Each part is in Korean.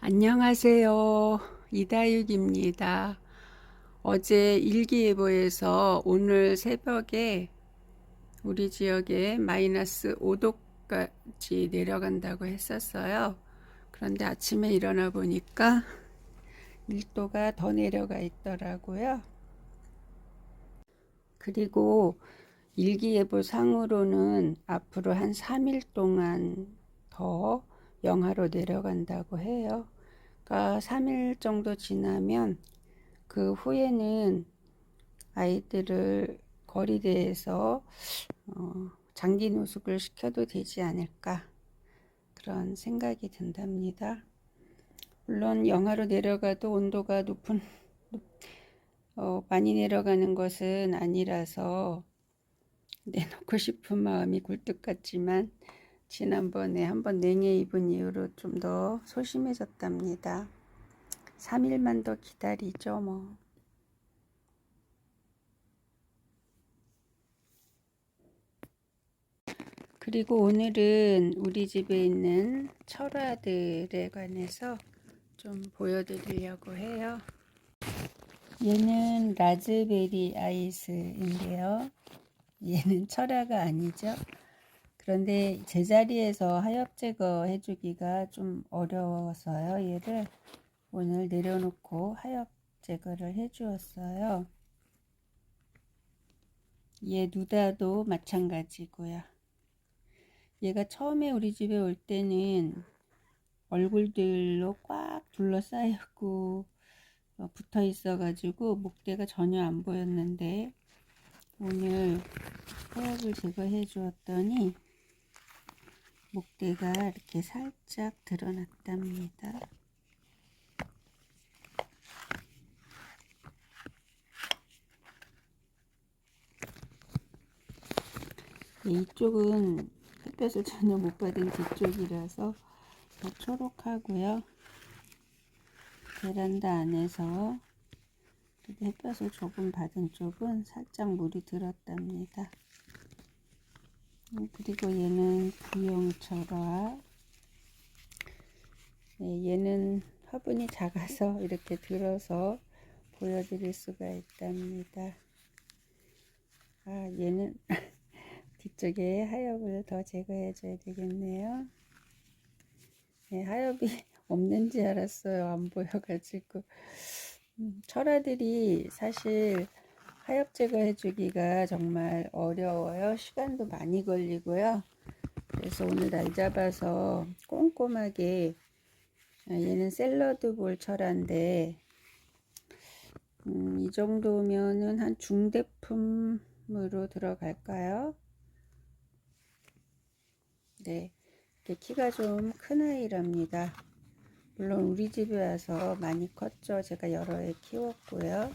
안녕하세요. 이다육입니다. 어제 일기예보에서 오늘 새벽에 우리 지역에 마이너스 5도까지 내려간다고 했었어요. 그런데 아침에 일어나 보니까 1도가 더 내려가 있더라고요. 그리고 일기예보 상으로는 앞으로 한 3일 동안 더 영하로 내려간다고 해요. 그러니까 3일 정도 지나면 그 후에는 아이들을 거리대에서 장기 노숙을 시켜도 되지 않을까, 그런 생각이 든답니다. 물론 영하로 내려가도 온도가 많이 내려가는 것은 아니라서 내놓고 싶은 마음이 굴뚝 같지만 지난번에 한번 냉해 입은 이후로 좀 더 소심해졌답니다. 3일만 더 기다리죠 뭐. 그리고 오늘은 우리 집에 있는 철화들에 관해서 좀 보여드리려고 해요. 얘는 라즈베리 아이스인데요. 얘는 철화가 아니죠. 그런데 제자리에서 하엽 제거 해주기가 좀 어려워서요. 얘를 오늘 내려놓고 하엽 제거를 해주었어요. 얘 누다도 마찬가지고요. 얘가 처음에 우리 집에 올 때는 얼굴들로 꽉 둘러싸였고 붙어 있어 가지고 목대가 전혀 안 보였는데 오늘 하엽을 제거해 주었더니 목대가 이렇게 살짝 드러났답니다. 이쪽은 햇볕을 전혀 못 받은 뒤쪽이라서 더 초록하고요. 베란다 안에서 햇볕을 조금 받은 쪽은 살짝 물이 들었답니다. 그리고 얘는 부용철화. 네, 얘는 화분이 작아서 이렇게 들어서 보여드릴 수가 있답니다. 얘는 뒤쪽에 하엽을 더 제거해 줘야 되겠네요. 네, 하엽이 없는지 알았어요. 안 보여가지고. 철화들이 사실 하엽 제거해 주기가 정말 어려워요. 시간도 많이 걸리고요. 그래서 오늘 날 잡아서 꼼꼼하게, 얘는 샐러드 볼 철화인데 이 정도면은 한 중대품으로 들어갈까요? 네, 키가 좀 큰 아이랍니다. 물론 우리 집에 와서 많이 컸죠. 제가 여러 해 키웠고요.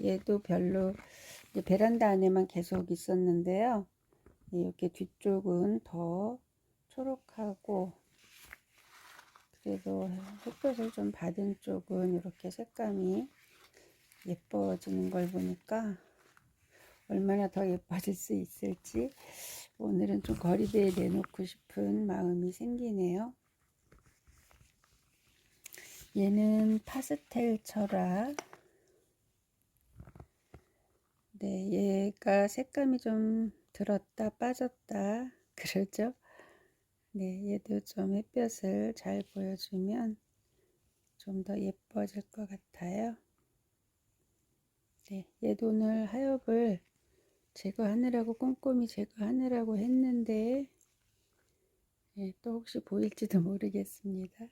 얘도 별로 베란다 안에만 계속 있었는데요. 이렇게 뒤쪽은 더 초록하고, 그래도 햇볕을 좀 받은 쪽은 이렇게 색감이 예뻐지는 걸 보니까 얼마나 더 예뻐질 수 있을지 오늘은 좀 거리대에 내놓고 싶은 마음이 생기네요. 얘는 파스텔 철화. 네, 얘가 색감이 좀 들었다 빠졌다 그러죠. 네, 얘도 좀 햇볕을 잘 보여주면 좀 더 예뻐질 것 같아요. 네, 얘도 오늘 하엽을 제거하느라고 꼼꼼히 제거하느라고 했는데 또 혹시 보일지도 모르겠습니다.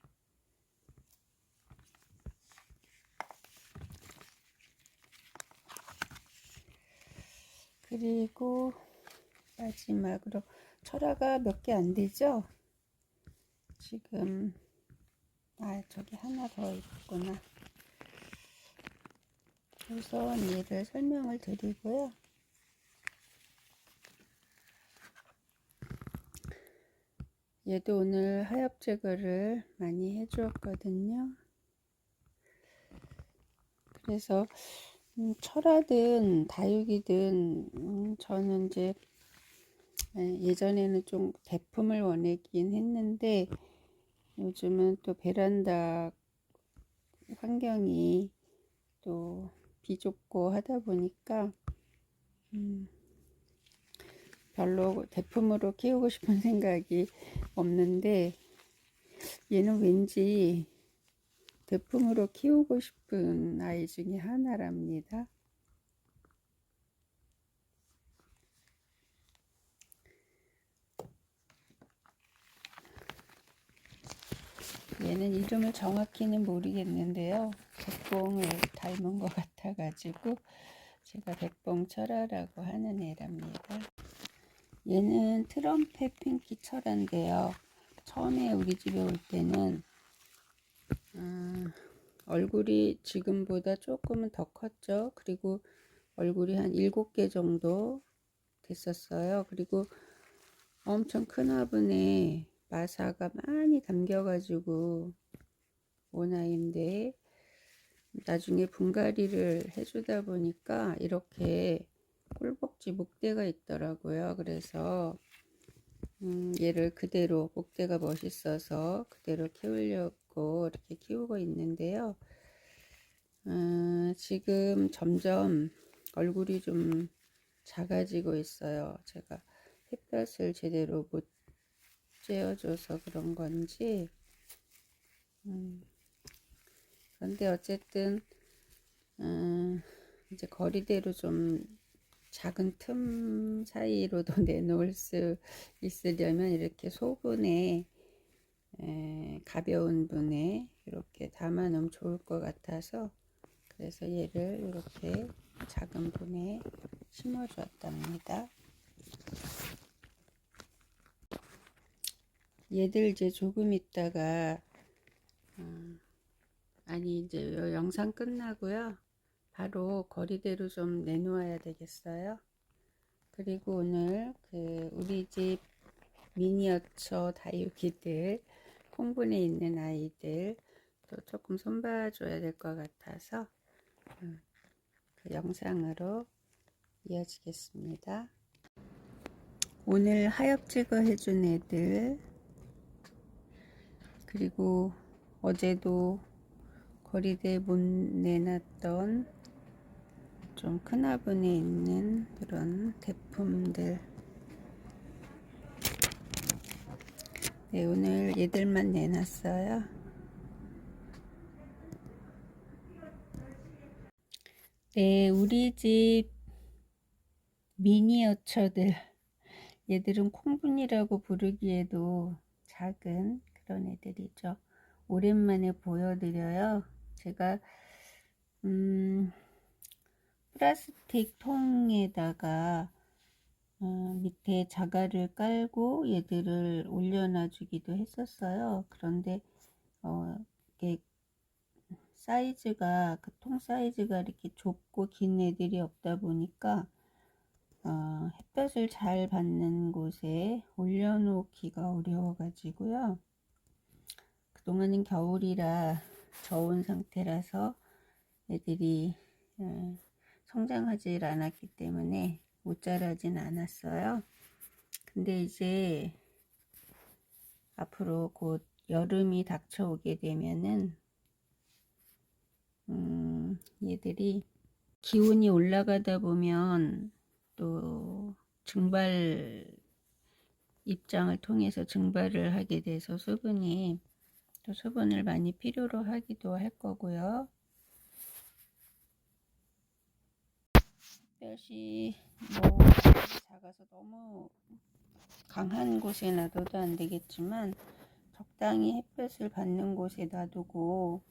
그리고 마지막으로 철화가 몇 개 안 되죠? 지금 저기 하나 더 있구나. 우선 얘를 설명을 드리고요. 얘도 오늘 하엽 제거를 많이 해 주었거든요. 그래서 철화든 다육이든 저는 이제 예전에는 좀 대품을 원하긴 했는데 요즘은 또 베란다 환경이 또 비좁고 하다 보니까 별로 대품으로 키우고 싶은 생각이 없는데, 얘는 왠지 대품으로 키우고 싶은 아이 중에 하나랍니다. 얘는 이름을 정확히는 모르겠는데요. 백봉을 닮은 것 같아가지고 제가 백봉철화라고 하는 애랍니다. 얘는 트럼펫 핑키 철화인데요. 처음에 우리 집에 올 때는 얼굴이 지금보다 조금은 더 컸죠. 그리고 얼굴이 한 7개 정도 됐었어요. 그리고 엄청 큰 화분에 마사가 많이 담겨가지고 온 아이인데, 나중에 분갈이를 해주다 보니까 이렇게 꿀벅지 목대가 있더라고요. 그래서 얘를 그대로, 목대가 멋있어서 그대로 키우려고 이렇게 키우고 있는데요. 지금 점점 얼굴이 좀 작아지고 있어요. 제가 햇볕을 제대로 못 쬐어줘서 그런 건지. 그런데 어쨌든 이제 거리대로 좀 작은 틈 사이로도 내놓을 수 있으려면 이렇게 소분에, 가벼운 분에 이렇게 담아 놓으면 좋을 것 같아서, 그래서 얘를 이렇게 작은 분에 심어 주었답니다. 얘들 이제 조금 있다가 아니 이제 영상 끝나고요, 바로 거리대로 좀 내놓아야 되겠어요. 그리고 오늘 우리 집 미니어처 다육이들, 콩분에 있는 아이들 또 조금 손봐줘야 될 것 같아서 그 영상으로 이어지겠습니다. 오늘 하엽 제거해준 애들, 그리고 어제도 거리대에 못 내놨던 좀 큰 화분에 있는 그런 대품들, 네, 오늘 얘들만 내놨어요. 네, 우리 집 미니어처들, 얘들은 콩분이라고 부르기에도 작은 그런 애들이죠. 오랜만에 보여드려요. 제가 플라스틱 통에다가 밑에 자갈을 깔고 얘들을 올려놔 주기도 했었어요. 그런데 이게 사이즈가, 그 통 사이즈가 이렇게 좁고 긴 애들이 없다 보니까 햇볕을 잘 받는 곳에 올려놓기가 어려워 가지고요. 그동안은 겨울이라 저온 상태라서 애들이 성장하지 않았기 때문에 못 자라진 않았어요. 근데 이제 앞으로 곧 여름이 닥쳐오게 되면은 얘들이 기온이 올라가다 보면 또 증발, 입장을 통해서 증발을 하게 돼서 수분이, 또 수분을 많이 필요로 하기도 할 거고요. 햇볕이 뭐 작아서 너무 강한 곳에 놔둬도 안 되겠지만, 적당히 햇볕을 받는 곳에 놔두고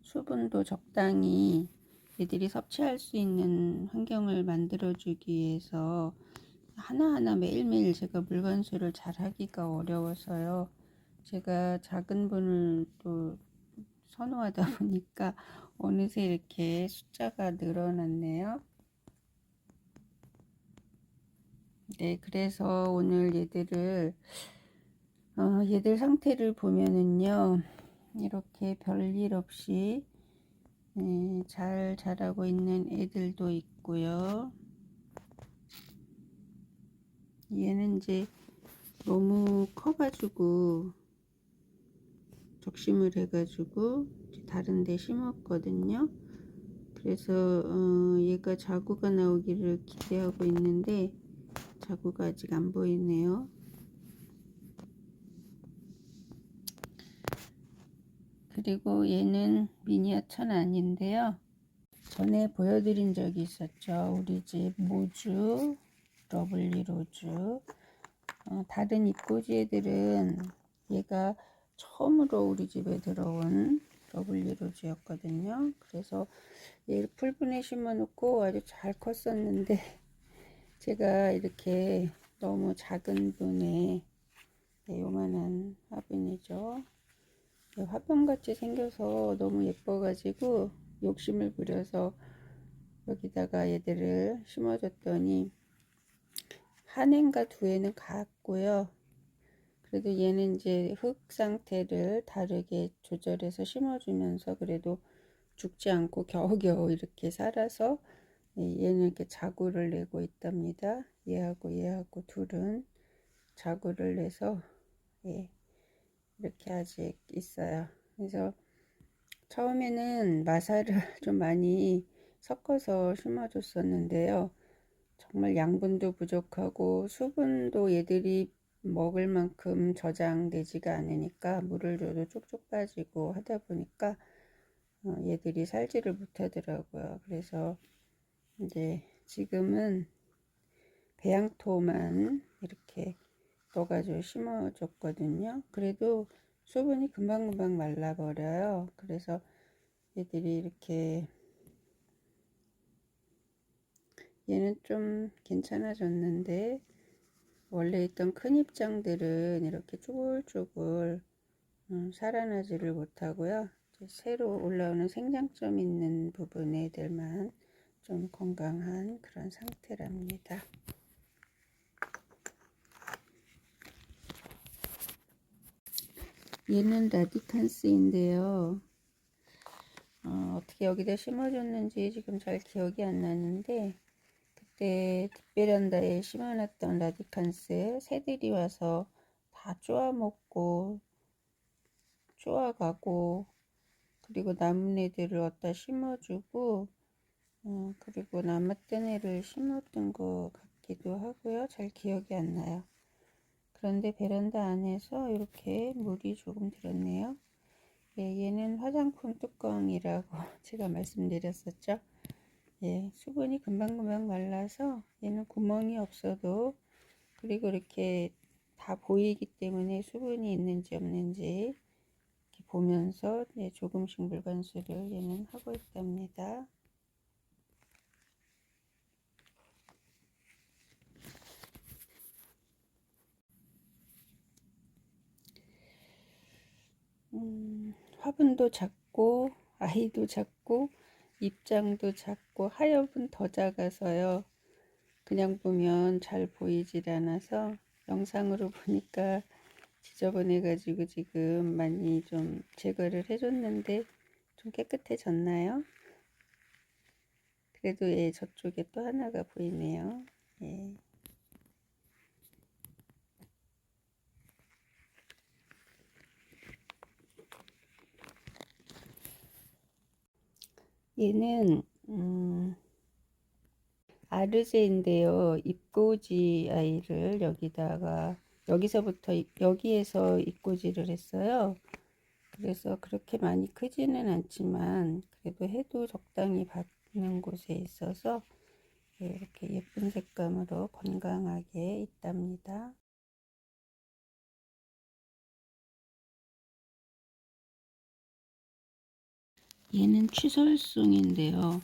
수분도 적당히 애들이 섭취할 수 있는 환경을 만들어 주기 위해서 하나하나 매일매일 제가 물건수를 잘 하기가 어려워서요. 제가 작은 분을 또 선호하다 보니까 어느새 이렇게 숫자가 늘어났네요. 네, 그래서 오늘 얘들 상태를 보면은요, 이렇게 별일 없이 잘 자라고 있는 애들도 있고요. 얘는 이제 너무 커가지고 적심을 해가지고 다른 데 심었거든요. 그래서 얘가 자구가 나오기를 기대하고 있는데 자구가 아직 안 보이네요. 그리고 얘는 미니어 천안인데요. 전에 보여드린 적이 있었죠. 우리 집 모주, 러블리 로즈. 다른 잎꽂이 애들은 얘가 처음으로 우리 집에 들어온 러블리 로즈였거든요. 그래서 얘를 풀분에 심어 놓고 아주 잘 컸었는데 제가 이렇게 너무 작은 분에 요만한 화분이죠. 화분같이 생겨서 너무 예뻐가지고 욕심을 부려서 여기다가 얘들을 심어줬더니 한 해인가 두 해는 갔고요. 그래도 얘는 이제 흙 상태를 다르게 조절해서 심어주면서 그래도 죽지 않고 겨우겨우 이렇게 살아서 얘는 이렇게 자구를 내고 있답니다. 얘하고 둘은 자구를 내서 이렇게 아직 있어요. 그래서 처음에는 마사를 좀 많이 섞어서 심어줬었는데요. 정말 양분도 부족하고 수분도 얘들이 먹을 만큼 저장되지가 않으니까 물을 줘도 쭉쭉 빠지고 하다 보니까 얘들이 살지를 못하더라고요. 그래서 이제 지금은 배양토만 이렇게 넣어가지고 심어줬거든요. 그래도 수분이 금방금방 말라버려요. 그래서 얘들이 이렇게 얘는 좀 괜찮아졌는데 원래 있던 큰 입장들은 이렇게 쪼글쪼글 살아나지를 못하고요. 새로 올라오는 생장점 있는 부분 애들만 좀 건강한 그런 상태랍니다. 얘는 라디칸스인데요. 어떻게 여기다 심어줬는지 지금 잘 기억이 안 나는데 그때 뒷베란다에 심어놨던 라디칸스 새들이 와서 다 쪼아먹고 쪼아가고 그리고 남은 애들을 어디다 심어주고 그리고 남았던 애를 심었던 것 같기도 하고요. 잘 기억이 안 나요. 그런데 베란다 안에서 이렇게 물이 조금 들었네요. 예, 얘는 화장품 뚜껑이라고 제가 말씀드렸었죠. 예, 수분이 금방금방 말라서 얘는 구멍이 없어도 그리고 이렇게 다 보이기 때문에 수분이 있는지 없는지 이렇게 보면서 예, 조금씩 물관수를 얘는 하고 있답니다. 화분도 작고 아이도 작고 입장도 작고 하엽은 더 작아서요. 그냥 보면 잘 보이질 않아서 영상으로 보니까 지저분해 가지고 지금 많이 좀 제거를 해줬는데 좀 깨끗해졌나요? 그래도 예, 저쪽에 또 하나가 보이네요. 예. 얘는 아르제인데요. 입꼬지 아이를 여기서부터 여기에서 입꼬지를 했어요. 그래서 그렇게 많이 크지는 않지만 그래도 해도 적당히 받는 곳에 있어서 이렇게 예쁜 색감으로 건강하게 있답니다. 얘는 취솔송인데요.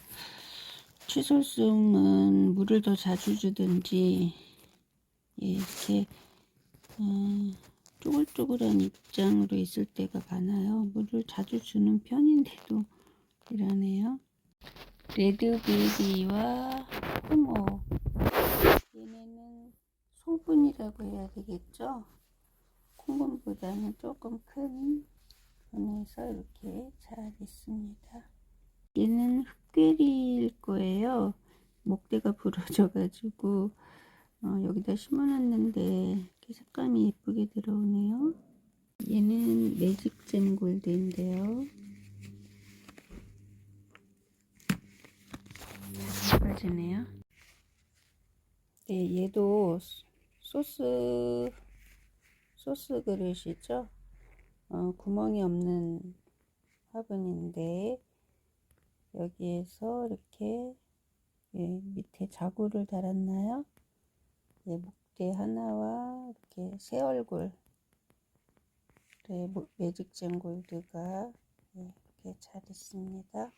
취솔송은 물을 더 자주 주든지 이렇게 쪼글쪼글한 입장으로 있을 때가 많아요. 물을 자주 주는 편인데도 이러네요. 레드베리와 호모, 얘네는 소분이라고 해야 되겠죠. 콩분보다는 조금 큰 분에서 이렇게 잘 있습니다. 얘는 흑괴리일 거예요. 목대가 부러져 가지고 여기다 심어놨는데 이렇게 색감이 예쁘게 들어오네요. 얘는 매직잼 골드인데요. 잘 빠지네요. 네, 얘도 소스 그릇이죠. 구멍이 없는 화분인데 여기에서 이렇게 밑에 자구를 달았나요? 목대 하나와 이렇게 새 얼굴 매직잼 골드가 이렇게 잘 있습니다.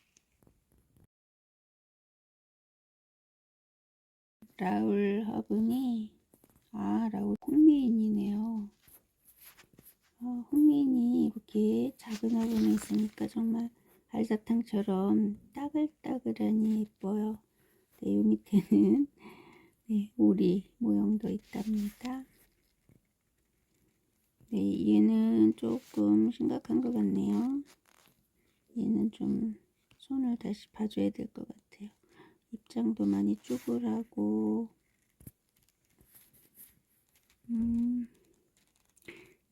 라울 화분이 라울 홍미인이네요. 홍미인이 이렇게 작은 화분에 있으니까 정말 알사탕처럼 따글따글하니 예뻐요. 네, 이 밑에는 오리 모형도 있답니다. 네, 얘는 조금 심각한 것 같네요. 얘는 좀 손을 다시 봐줘야 될 것 같아요. 입장도 많이 쭈글하고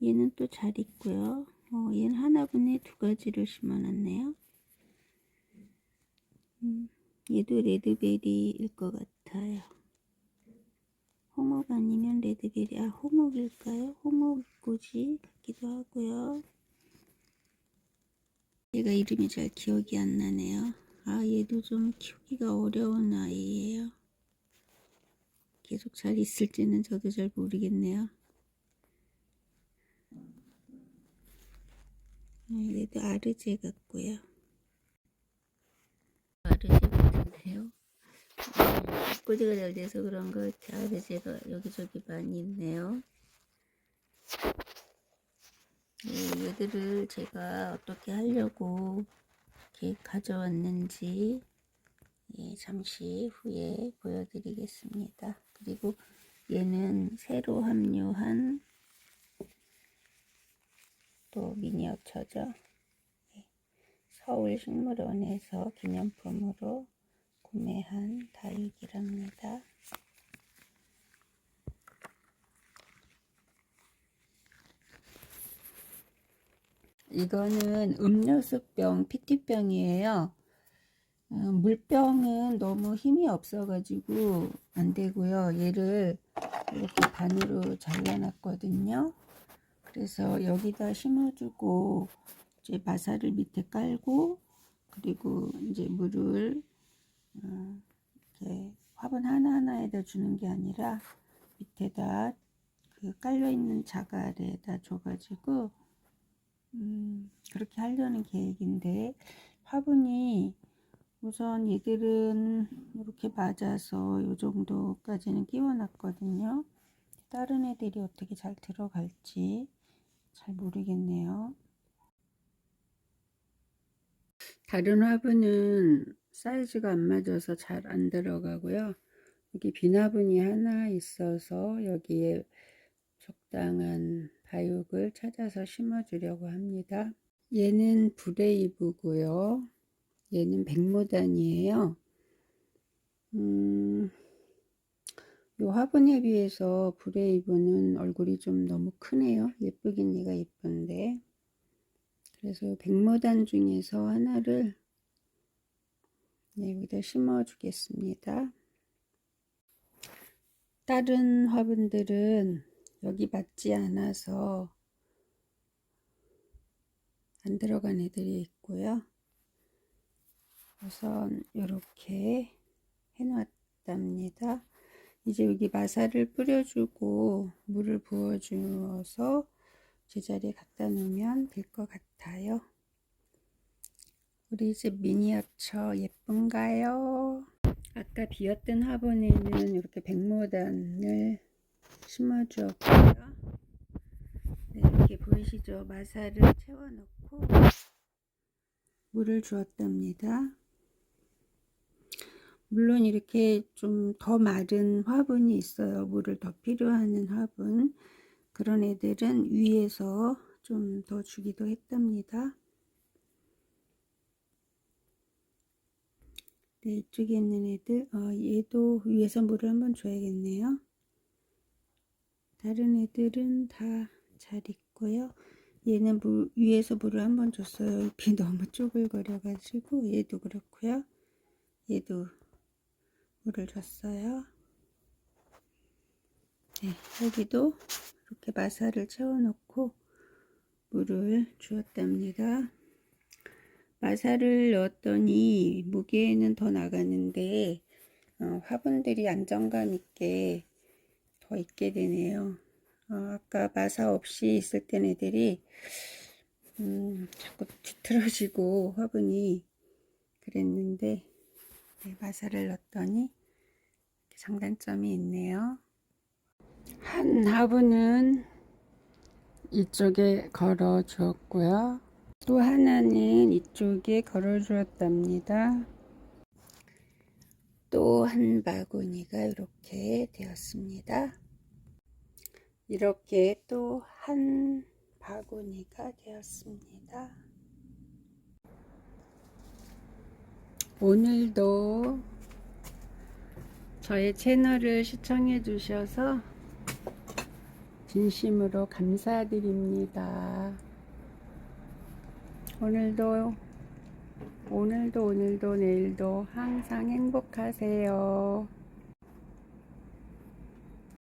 얘는 또 잘 있고요. 얘는 하나분에 두 가지를 심어놨네요. 얘도 레드베리일 것 같아요. 홍옥 아니면 레드베리, 홍옥일까요? 홍옥꽃이 같기도 하고요. 얘가 이름이 잘 기억이 안 나네요. 얘도 좀 키우기가 어려운 아이예요. 계속 잘 있을지는 저도 잘 모르겠네요. 얘도 아르제 같고요. 아르제 같은데요. 꼬지가 잘 돼서 그런 것 같아요. 아르제가 여기저기 많이 있네요. 얘들을 제가 어떻게 하려고 이렇게 가져왔는지 잠시 후에 보여드리겠습니다. 그리고 얘는 새로 합류한 또 미니어처죠. 서울식물원에서 기념품으로 구매한 다육이랍니다. 이거는 음료수병, PT병이에요. 물병은 너무 힘이 없어가지고 안 되고요. 얘를 이렇게 반으로 잘라놨거든요. 그래서 여기다 심어주고 이제 마사를 밑에 깔고 그리고 이제 물을 이렇게 화분 하나하나에다 주는 게 아니라 밑에다 그 깔려있는 자갈에다 줘가지고 그렇게 하려는 계획인데 화분이 우선 얘들은 이렇게 맞아서 이 정도까지는 끼워놨거든요. 다른 애들이 어떻게 잘 들어갈지 잘 모르겠네요. 다른 화분은 사이즈가 안 맞아서 잘 안 들어가고요. 여기 빈 화분이 하나 있어서 여기에 적당한 다육을 찾아서 심어주려고 합니다. 얘는 브레이브고요. 얘는 백모단이에요. 요 화분에 비해서 브레이브는 얼굴이 좀 너무 크네요. 예쁘긴 얘가 예쁜데. 그래서 백모단 중에서 하나를 여기다 심어 주겠습니다. 다른 화분들은 여기 맞지 않아서 안 들어간 애들이 있고요. 우선 이렇게 해놨답니다. 이제 여기 마사를 뿌려주고 물을 부어주어서 제자리에 갖다 놓으면 될 것 같아요. 우리 집 미니어처 예쁜가요? 아까 비었던 화분에는 이렇게 백모단을 심어 주었고요. 이렇게 보이시죠? 마사를 채워 넣고 물을 주었답니다. 물론 이렇게 좀 더 마른 화분이 있어요. 물을 더 필요하는 화분. 그런 애들은 위에서 좀 더 주기도 했답니다. 네, 이쪽에 있는 애들, 얘도 위에서 물을 한번 줘야겠네요. 다른 애들은 다 잘 있고요. 얘는 위에서 물을 한번 줬어요. 잎이 너무 쪼글거려 가지고 얘도 그렇고요. 얘도 물을 줬어요. 네, 여기도 이렇게 마사를 채워놓고 물을 주었답니다. 마사를 넣었더니 무게는 더 나가는데 화분들이 안정감 있게 더 있게 되네요. 아까 마사 없이 있을 땐 애들이 자꾸 뒤틀어지고 화분이 그랬는데 네, 마사를 넣었더니 장단점이 있네요. 한 화분은 이쪽에 걸어 주었고요. 또 하나는 이쪽에 걸어 주었답니다. 또 한 바구니가 이렇게 되었습니다. 이렇게 또 한 바구니가 되었습니다. 오늘도 저의 채널을 시청해 주셔서 진심으로 감사드립니다. 오늘도 내일도 항상 행복하세요.